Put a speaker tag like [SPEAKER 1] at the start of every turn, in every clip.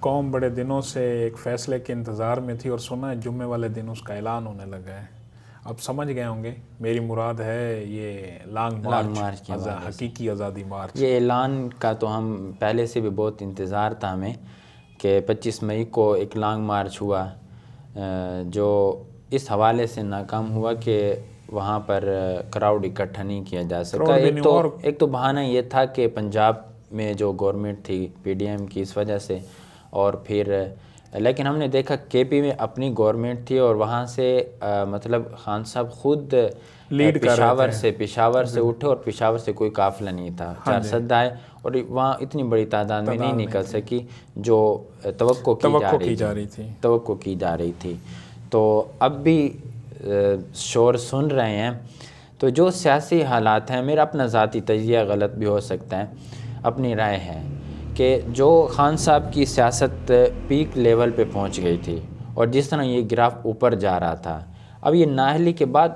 [SPEAKER 1] قوم بڑے دنوں سے ایک فیصلے کے انتظار میں تھی اور سنا ہے جمعے والے دن اس کا اعلان ہونے لگا ہے. اب سمجھ گئے ہوں گے میری مراد ہے یہ لانگ مارچ کی حقیقی آزادی مارچ.
[SPEAKER 2] یہ اعلان کا تو ہم پہلے سے بھی بہت انتظار تھا ہمیں کہ 25 مئی کو ایک لانگ مارچ ہوا جو اس حوالے سے ناکام ہوا کہ وہاں پر کراؤڈ اکٹھا نہیں کیا جا سکا. ایک تو بہانہ یہ تھا کہ پنجاب میں جو گورنمنٹ تھی پی ڈی ایم کی اس وجہ سے، اور پھر لیکن ہم نے دیکھا کے پی میں اپنی گورنمنٹ تھی اور وہاں سے مطلب خان صاحب خود پشاور سے اٹھے اور پشاور سے کوئی قافلہ نہیں تھا. 400 آئے اور وہاں اتنی بڑی تعداد میں نہیں نکل سکی جو توقع کی جا رہی تھی. تو اب بھی شور سن رہے ہیں. تو جو سیاسی حالات ہیں، میرا اپنا ذاتی تجزیہ غلط بھی ہو سکتا ہے، اپنی رائے ہے کہ جو خان صاحب کی سیاست پیک لیول پہ پہنچ گئی تھی اور جس طرح یہ گراف اوپر جا رہا تھا، اب یہ نااہلی کے بعد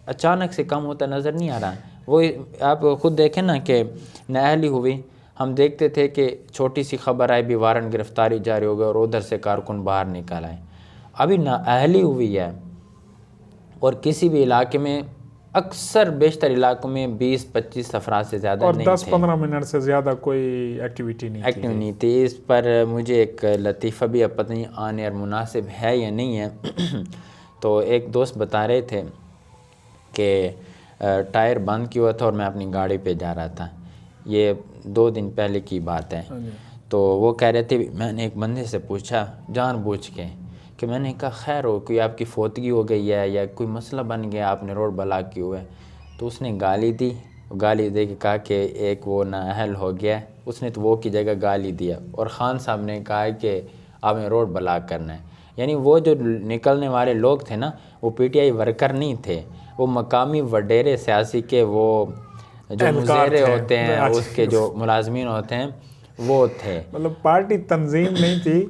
[SPEAKER 2] اچانک سے کم ہوتا نظر نہیں آ رہا. وہ آپ خود دیکھیں نا کہ نااہلی ہوئی، ہم دیکھتے تھے کہ چھوٹی سی خبر آئی بھی وارنٹ گرفتاری جاری ہو گئی اور ادھر سے کارکن باہر نکل آئے. ابھی نااہلی ہوئی ہے اور کسی بھی علاقے میں اکثر بیشتر علاقوں میں 20-25 افراد سے زیادہ نہیں تھے
[SPEAKER 1] اور 10-15 منٹ سے زیادہ کوئی ایکٹیویٹی نہیں
[SPEAKER 2] تھی. اس پر مجھے ایک لطیفہ بھی اب پتہ نہیں آنے اور مناسب ہے یا نہیں ہے. تو ایک دوست بتا رہے تھے کہ ٹائر بند کیا ہوا تھا اور میں اپنی گاڑی پہ جا رہا تھا. یہ 2 دن پہلے کی بات ہے. تو وہ کہہ رہے تھے، میں نے ایک بندے سے پوچھا جان بوجھ کے کہ میں نے کہا خیر ہو، کوئی آپ کی فوتگی ہو گئی ہے یا کوئی مسئلہ بن گیا، آپ نے روڈ بلاک کیے ہوئے؟ تو اس نے گالی دے کے کہا کہ ایک وہ نااہل ہو گیا ہے. اس نے تو وہ کی جگہ گالی دیا اور خان صاحب نے کہا کہ آپ نے روڈ بلاک کرنا ہے. یعنی وہ جو نکلنے والے لوگ تھے نا، وہ پی ٹی آئی ورکر نہیں تھے، وہ مقامی وڈیرے سیاسی کے وہ جو مظاہرے ہوتے ہیں اس کے جو ملازمین ہوتے ہیں وہ تھے.
[SPEAKER 1] مطلب پارٹی تنظیم نہیں تھی.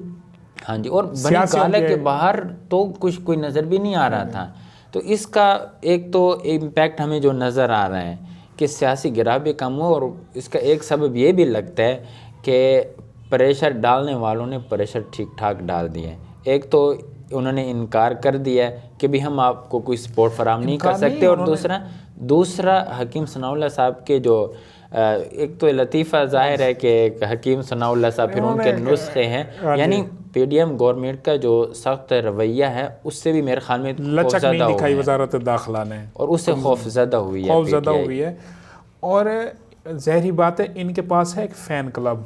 [SPEAKER 2] ہاں جی. اور بنی گالہ کے باہر تو کوئی نظر بھی نہیں آ رہا تھا. تو اس کا ایک تو امپیکٹ ہمیں جو نظر آ رہا ہے کہ سیاسی گراہ بھی کم ہو، اور اس کا ایک سبب یہ بھی لگتا ہے کہ پریشر ڈالنے والوں نے پریشر ٹھیک ٹھاک ڈال دیا ہے. ایک تو انہوں نے انکار کر دیا ہے کہ بھی ہم آپ کو کوئی سپورٹ فراہم نہیں کر سکتے، اور دوسرا حکیم ثناء اللہ صاحب کے جو ایک تو لطیفہ ظاہر ہے کہ حکیم ثناء اللہ صاحب پھر ان کے نسخے ہیں، یعنی پی ڈی ایم گورنمنٹ کا جو سخت رویہ ہے اس سے بھی میرے خیال میں
[SPEAKER 1] لچک نہیں دکھائی وزارت داخلہ نے،
[SPEAKER 2] اور اس سے خوف زدہ ہوئی
[SPEAKER 1] ہے. اور ظاہری بات ہے ان کے پاس ہے ایک فین کلب.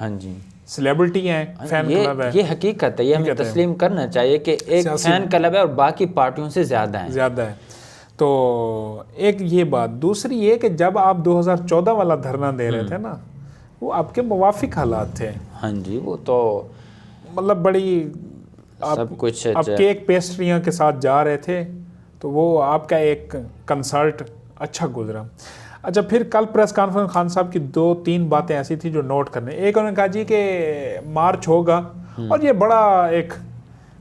[SPEAKER 2] ہاں جی.
[SPEAKER 1] سیلیبریٹی ہیں، فین کلب ہے.
[SPEAKER 2] یہ حقیقت ہے، یہ ہمیں تسلیم کرنا چاہیے کہ ایک فین کلب ہے اور باقی پارٹیوں سے زیادہ ہے.
[SPEAKER 1] تو ایک یہ بات. دوسری یہ کہ جب آپ 2014 والا دھرنا دے رہے تھے نا، وہ آپ کے موافق حالات تھے.
[SPEAKER 2] ہاں جی. وہ تو
[SPEAKER 1] مطلب بڑی
[SPEAKER 2] سب کچھ
[SPEAKER 1] آپ کیک پیسٹریاں کے ساتھ جا رہے تھے، تو وہ آپ کا ایک کنسرٹ اچھا گزرا. اچھا، پھر کل پریس کانفرنس خان صاحب کی 2-3 باتیں ایسی تھی جو نوٹ کرنے. ایک انہوں نے کہا جی کہ مارچ ہوگا اور یہ بڑا ایک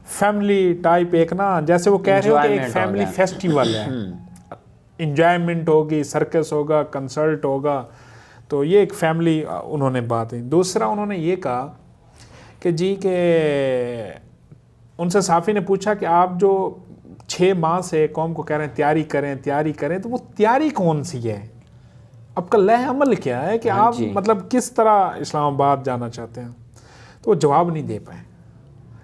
[SPEAKER 1] فیملی ٹائپ ایک نا، جیسے وہ کہہ رہے ہو کہ ایک فیملی فیسٹیول ہے، انجوائمنٹ ہوگی، سرکس ہوگا، کنسرٹ ہوگا. تو یہ ایک فیملی انہوں نے بات ہے. دوسرا انہوں نے یہ کہا کہ جی کہ ان سے صحافی نے پوچھا کہ آپ جو 6 ماہ سے قوم کو کہہ رہے ہیں تیاری کریں، تو وہ تیاری کون سی ہے؟ آپ کا لہ عمل کیا ہے کہ آپ مطلب کس طرح اسلام آباد جانا چاہتے ہیں؟ تو وہ جواب نہیں دے پائے.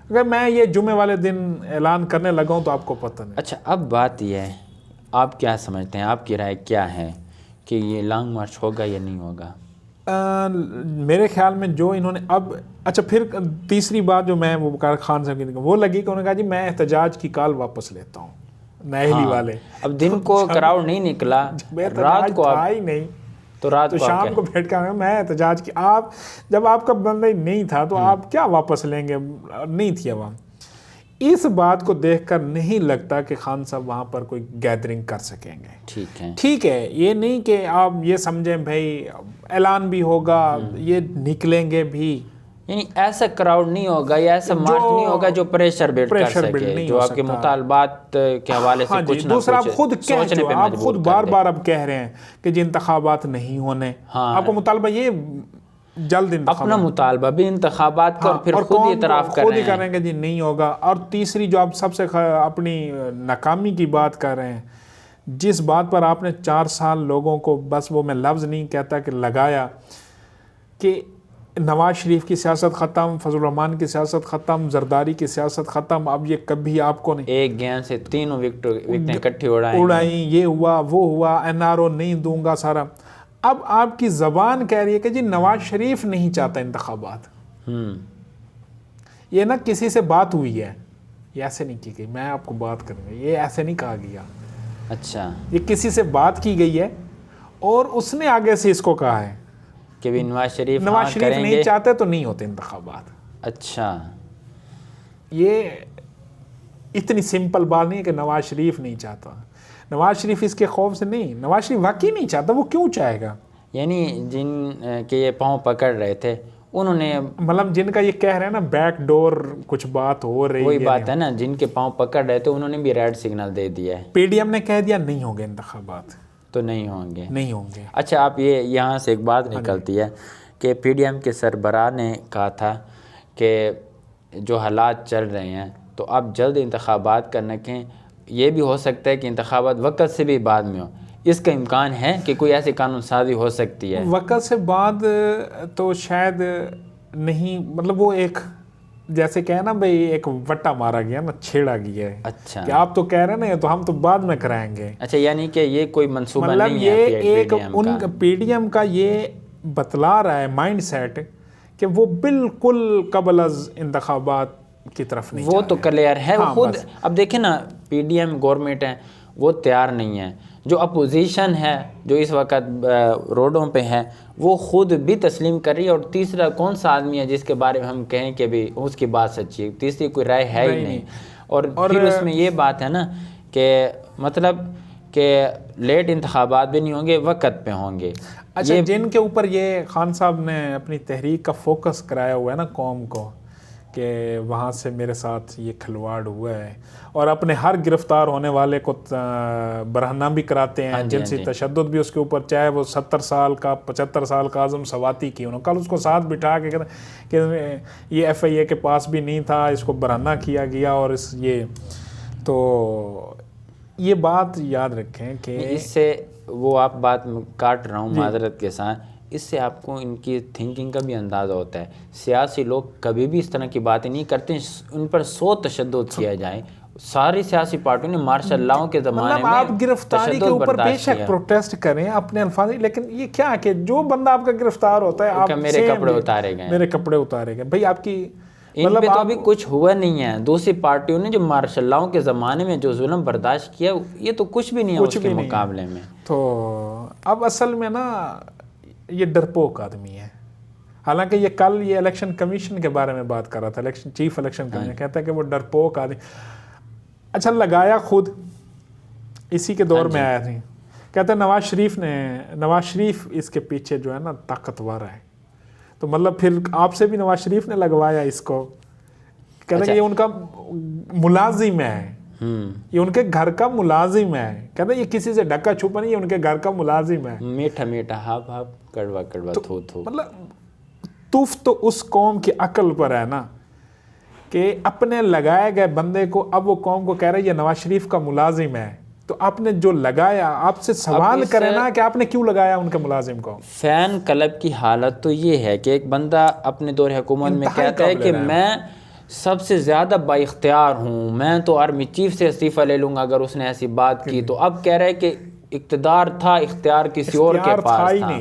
[SPEAKER 1] اگر میں یہ جمعے والے دن اعلان کرنے لگا ہوں تو آپ کو پتہ نہیں.
[SPEAKER 2] اچھا، اب بات یہ ہے، آپ کیا سمجھتے ہیں، آپ کی رائے کیا ہے کہ یہ لانگ مارچ ہوگا یا نہیں ہوگا؟
[SPEAKER 1] میرے خیال میں جو انہوں نے اب اچھا، پھر تیسری بات جو میں وہ خان صاحب کی وہ لگی کہ انہوں نے کہا جی میں احتجاج کی کال واپس لیتا ہوں. نااہلی والے
[SPEAKER 2] اب دن کو کراؤڈ نہیں نکلا، رات کو
[SPEAKER 1] آئی نہیں، تو شام کو بیٹھ کر میں احتجاج کی. آپ جب آپ کا بندہ ہی نہیں تھا تو آپ کیا واپس لیں گے؟ نہیں تھی عوام. اس بات کو دیکھ کر نہیں لگتا کہ خان صاحب وہاں پر کوئی گیدرنگ کر سکیں گے. ٹھیک ہے، یہ نہیں کہ آپ یہ سمجھیں بھائی اعلان بھی ہوگا، یہ نکلیں گے بھی،
[SPEAKER 2] یعنی ایسا کراؤڈ نہیں ہوگا یا ایسا مارچ نہیں ہوگا جو پریشر بلڈ کر سکے، جو آپ کے مطالبات کے حوالے سے کچھ نہ
[SPEAKER 1] دوسرا
[SPEAKER 2] کچھ سوچنے پہ
[SPEAKER 1] آپ خود بار بار اب کہہ رہے ہیں کہ جی انتخابات نہیں ہونے. آپ کو مطالبہ یہ جلد
[SPEAKER 2] اپنا مطالبہ بھی انتخابات کا، اور پھر خود اعتراف کر رہے ہیں،
[SPEAKER 1] خود ہی کریں گے جی نہیں ہوگا. اور تیسری جو آپ سب سے اپنی ناکامی کی بات کر رہے ہیں، جس بات پر آپ نے 4 سال لوگوں کو، بس وہ میں لفظ نہیں کہتا کہ لگایا، کہ نواز شریف کی سیاست ختم، فضل الرحمان کی سیاست ختم، زرداری کی سیاست ختم، اب یہ کبھی آپ کو نہیں،
[SPEAKER 2] ایک گیند سے تینوں وکٹیں اکٹھی
[SPEAKER 1] اڑائیں، یہ ہوا وہ ہوا، NRO نہیں دوں گا سارا. اب آپ کی زبان کہہ رہی ہے کہ جی نواز شریف نہیں چاہتا انتخابات. یہ نا کسی سے بات ہوئی ہے، یہ ایسے نہیں کی گئی، میں آپ کو بات کروں گا، یہ ایسے نہیں کہا گیا.
[SPEAKER 2] اچھا،
[SPEAKER 1] یہ کسی سے بات کی گئی ہے اور اس نے آگے سے اس کو کہا ہے
[SPEAKER 2] کہ بھی نواز شریف
[SPEAKER 1] نہیں چاہتے تو نہیں ہوتے انتخابات.
[SPEAKER 2] اچھا،
[SPEAKER 1] یہ اتنی سمپل بات نہیں ہے کہ نواز شریف نہیں چاہتا. نواز شریف اس کے خوف سے نہیں، نواز شریف واقعی نہیں چاہتا، وہ کیوں چاہے گا؟
[SPEAKER 2] یعنی جن کے یہ پاؤں پکڑ رہے تھے انہوں نے،
[SPEAKER 1] مطلب جن کا یہ کہہ رہے ہیں نا بیک ڈور کچھ بات ہو رہی ہے،
[SPEAKER 2] وہی بات ہے نا، جن کے پاؤں پکڑ رہے تھے انہوں نے بھی ریڈ سگنل دے دیا ہے.
[SPEAKER 1] PDM نے کہہ دیا نہیں ہوں گے انتخابات،
[SPEAKER 2] تو نہیں ہوں گے،
[SPEAKER 1] نہیں ہوں گے.
[SPEAKER 2] اچھا، آپ یہ یہاں سے ایک بات نکلتی ہے کہ PDM کے سربراہ نے کہا تھا کہ جو حالات چل رہے ہیں تو اب جلد انتخابات کرنے کے، یہ بھی ہو سکتا ہے کہ انتخابات وقت سے بھی بعد میں ہو. اس کا امکان ہے کہ کوئی ایسی قانون سازی ہو سکتی ہے؟
[SPEAKER 1] وقت سے بعد تو شاید نہیں، مطلب وہ ایک جیسے کہ نا بھئی ایک وٹا مارا گیا نا، چھیڑا گیا ہے.
[SPEAKER 2] اچھا،
[SPEAKER 1] کہ آپ تو کہہ رہے ہیں تو ہم تو بعد میں کرائیں گے.
[SPEAKER 2] اچھا، یعنی کہ یہ کوئی منصوبہ
[SPEAKER 1] مطلب
[SPEAKER 2] نہیں
[SPEAKER 1] یہ
[SPEAKER 2] ہے
[SPEAKER 1] ایک ان PDM کا یہ بتلا رہا ہے مائنڈ سیٹ کہ وہ بالکل قبل از انتخابات کی طرف نہیں.
[SPEAKER 2] وہ تو کلیئر ہے خود. اب دیکھیں نا، PDM گورنمنٹ ہے وہ تیار نہیں ہے، جو اپوزیشن ہے جو اس وقت روڈوں پہ ہے وہ خود بھی تسلیم کر رہی ہے. اور تیسرا کون سا آدمی ہے جس کے بارے میں ہم کہیں کہ بھی اس کی بات سچی ہے؟ تیسری کوئی رائے ہے ہی نہیں. اور پھر اس میں یہ بات ہے نا کہ مطلب کہ لیٹ انتخابات بھی نہیں ہوں گے، وقت پہ ہوں گے.
[SPEAKER 1] اچھا، جن کے اوپر یہ خان صاحب نے اپنی تحریک کا فوکس کرایا ہوا ہے نا قوم کو، کہ وہاں سے میرے ساتھ یہ کھلواڑ ہوا ہے، اور اپنے ہر گرفتار ہونے والے کو برہنہ بھی کراتے ہیں، جنسی تشدد بھی اس کے اوپر، چاہے وہ 70 سال کا 75 سال کا اعظم سواتی کی، انہوں کل اس کو ساتھ بٹھا کے کہ یہ FIA کے پاس بھی نہیں تھا، اس کو برہنہ کیا گیا. اور یہ تو یہ بات یاد رکھیں کہ
[SPEAKER 2] اس سے وہ آپ بات کاٹ رہا ہوں معذرت کے ساتھ، اس سے آپ کو ان کی تھنکنگ کا بھی اندازہ ہوتا ہے. سیاسی لوگ کبھی بھی اس طرح کی باتیں نہیں کرتے، ان پر 100 تشدد کیا جائے. ساری سیاسی پارٹیوں نے مارشل لاؤ کے زمانے میں
[SPEAKER 1] آپ گرفتاری کے اوپر بے شک پروٹیسٹ کریں اپنے الفاظ، لیکن یہ کیا کہ جو بندہ آپ کا گرفتار ہوتا ہے، آپ
[SPEAKER 2] میرے کپڑے اتارے گئے،
[SPEAKER 1] میرے کپڑے اتارے گئے، بھائی آپ کی
[SPEAKER 2] ان پہ تو ابھی کچھ ہوا نہیں ہے. دوسری پارٹیوں نے جو مارشل لاؤ کے زمانے میں جو ظلم برداشت کیا، یہ تو کچھ بھی نہیں ہے اس کے مقابلے میں.
[SPEAKER 1] تو اب اصل میں نا یہ ڈرپوک آدمی ہے. حالانکہ یہ کل یہ الیکشن کمیشن کے بارے میں بات کر رہا تھا، چیف الیکشن کمیشن کہتا ہے کہ وہ ڈرپوک آدمی. اچھا، لگایا خود اسی کے دور میں آیا تھی، کہتا ہے نواز شریف اس کے پیچھے جو ہے نا طاقتور ہے. تو مطلب پھر آپ سے بھی نواز شریف نے لگوایا اس کو، کہتا ہے کہ یہ ان کا ملازم ہے، یہ ان کے گھر کا ملازم ہے. کہتا ہے یہ کسی سے ڈھکا چھپا نہیں، یہ ان کے گھر کا ملازم ہے.
[SPEAKER 2] میٹھا میٹھا ہاپ ہاپ کڑوا کڑوا تھو تھو.
[SPEAKER 1] مطلب توف تو اس قوم کی عقل پر ہے نا کہ اپنے لگائے گئے بندے کو اب وہ قوم کو کہہ رہے یہ نواز شریف کا ملازم ہے. تو آپ نے جو لگایا، آپ سے سوال کرے نا کہ آپ نے کیوں لگایا ان کے ملازم کو.
[SPEAKER 2] فین کلب کی حالت تو یہ ہے کہ ایک بندہ اپنے دور حکومت میں کہتا ہے کہ میں سب سے زیادہ با اختیار ہوں، میں تو آرمی چیف سے استعفیٰ لے لوں گا اگر اس نے ایسی بات کی. تو اب کہہ رہے کہ اقتدار تھا، اختیار کسی اور کے پاس تھا.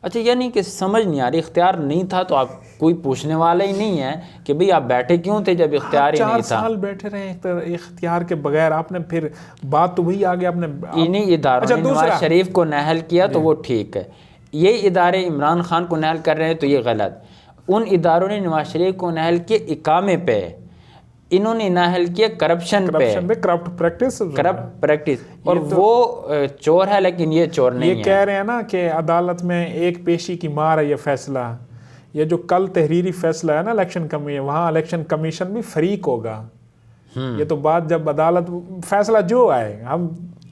[SPEAKER 2] اچھا، یعنی کہ سمجھ نہیں آ رہی، اختیار نہیں تھا تو آپ کوئی پوچھنے والا ہی نہیں ہے کہ بھئی آپ بیٹھے کیوں تھے جب اختیار ہی نہیں تھا.
[SPEAKER 1] 4 سال بیٹھے رہے اختیار کے بغیر. آپ نے پھر بات تو وہی آگے آپ نے
[SPEAKER 2] انہیں اداروں نے نواز شریف کو نااہل کیا تو وہ ٹھیک ہے، یہ ادارے عمران خان کو نااہل کر رہے ہیں تو یہ غلط. ان اداروں نے نواز شریف کو نااہل کیا اقامے پہ، انہوں نے نااہل کیا کرپشن پہ، کرپٹ پریکٹس. اور وہ چور ہے لیکن یہ چور نہیں ہے.
[SPEAKER 1] یہ کہہ رہے ہیں نا کہ عدالت میں ایک پیشی کی مار ہے یہ فیصلہ. یہ جو کل تحریری فیصلہ ہے نا الیکشن کمیشن، وہاں الیکشن کمیشن بھی فریق ہوگا. یہ تو بات جب عدالت فیصلہ جو آئے، ہم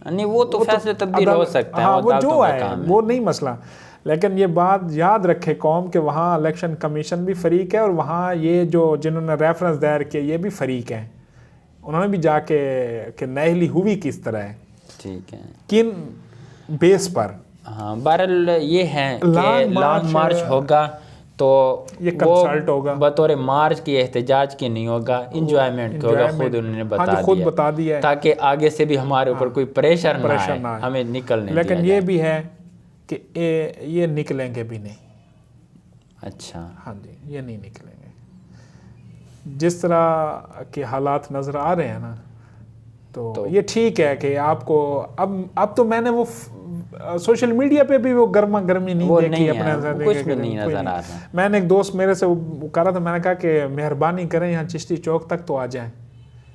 [SPEAKER 2] نہیں وہ تو فیصلے تبدیل ہو سکتا ہے،
[SPEAKER 1] وہ جو آئے وہ نہیں مسئلہ. لیکن یہ بات یاد رکھے قوم کہ وہاں الیکشن کمیشن بھی فریق ہے اور وہاں یہ جو جنہوں نے ریفرنس دائر کیا یہ بھی فریق ہیں، انہوں نے بھی جا کے کہ نااہلی ہوئی کس طرح ہے،
[SPEAKER 2] ٹھیک ہے،
[SPEAKER 1] کن بیس پر.
[SPEAKER 2] ہاں بہرحال یہ ہے کہ لانگ مارچ ہوگا تو
[SPEAKER 1] یہ کنسلٹ ہوگا،
[SPEAKER 2] بطور مارچ کی احتجاج کی نہیں ہوگا، انجوائمنٹ ہوگا، خود انہوں نے
[SPEAKER 1] خود بتا دیا ہے
[SPEAKER 2] تاکہ آگے سے بھی ہمارے اوپر کوئی پریشر نہ آئے ہمیں نکلنے.
[SPEAKER 1] لیکن یہ بھی ہے کہ یہ نکلیں گے بھی نہیں.
[SPEAKER 2] اچھا،
[SPEAKER 1] ہاں جی، یہ نہیں نکلیں گے. جس طرح کے حالات نظر آ رہے ہیں نا، تو یہ ٹھیک ہے کہ آپ کو اب تو میں نے وہ سوشل میڈیا پہ بھی وہ گرما گرمی نہیں دیکھی اپنے،
[SPEAKER 2] کچھ بھی نہیں نظر آ رہا.
[SPEAKER 1] میں نے ایک دوست میرے سے وہ کہہ رہا تھا، میں نے کہا کہ مہربانی کریں یہاں چشتی چوک تک تو آ جائیں.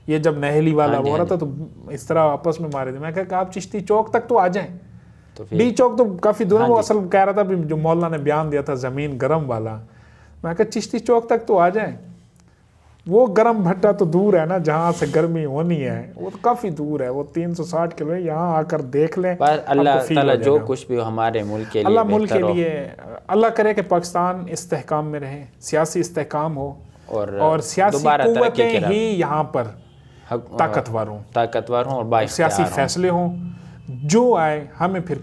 [SPEAKER 1] یہ جب نہیلی والا ہو رہا تھا تو اس طرح آپس میں مارے تھے. میں کہا کہ آپ چشتی چوک تک تو آ جائیں. ڈی چوک تو کافی دور ہے، وہ اصل کہہ رہا تھا جو مولانا نے بیان دیا تھا زمین گرم والا. میں کہا چشتی چوک تک تو آ جائیں. وہ گرم بھٹا تو دور ہے نا جہاں سے گرمی ہونی ہے، وہ تو کافی دور ہے، وہ 360 کلو ہے. یہاں آ کر دیکھ لیں.
[SPEAKER 2] اللہ تعالیٰ جو کچھ بھی ہمارے ملک کے لیے،
[SPEAKER 1] اللہ ملک کے لیے اللہ کرے کہ پاکستان استحکام میں رہے، سیاسی استحکام ہو اور سیاسی قوتیں ہی یہاں پر طاقتور ہوں
[SPEAKER 2] اور
[SPEAKER 1] سیاسی فیصلے ہوں، جو آئے ہمیں پھر